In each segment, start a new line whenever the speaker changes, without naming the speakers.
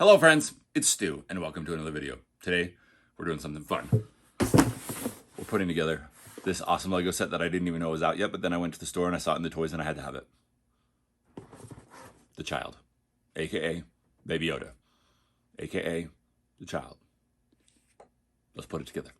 Hello friends, it's Stu and welcome to another video. Today we're doing something fun. We're putting together this awesome Lego set that I didn't even know was out yet, but then I went to the store and I saw it in the toys and I had to have it. The child, aka Baby Yoda, aka the child. Let's put it together.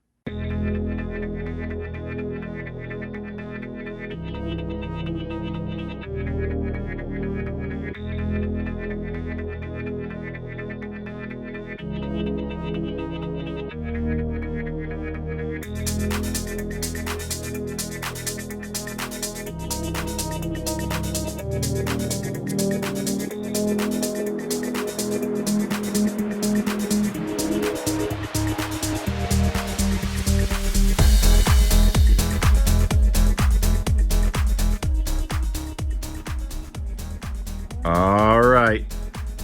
All right,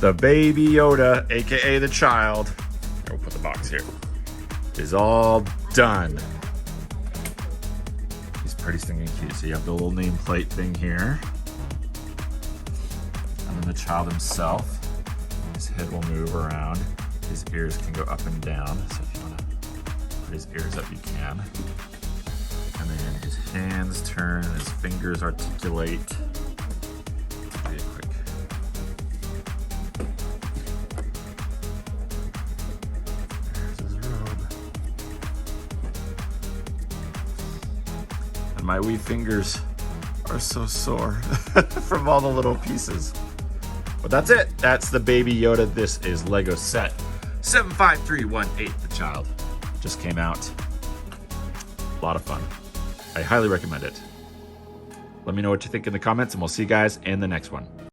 the Baby Yoda, aka the child, we'll put the box here, is all done. He's pretty stinking cute. So you have the little nameplate thing here, and then the child himself. His head will move around. His ears can go up and down. So if you want to put his ears up, you can. And then his hands turn, and his fingers articulate. My wee fingers are so sore from all the little pieces. But that's it. That's the Baby Yoda. This is Lego set 75318. The child just came out. A lot of fun. I highly recommend it. Let me know what you think in the comments, and we'll see you guys in the next one.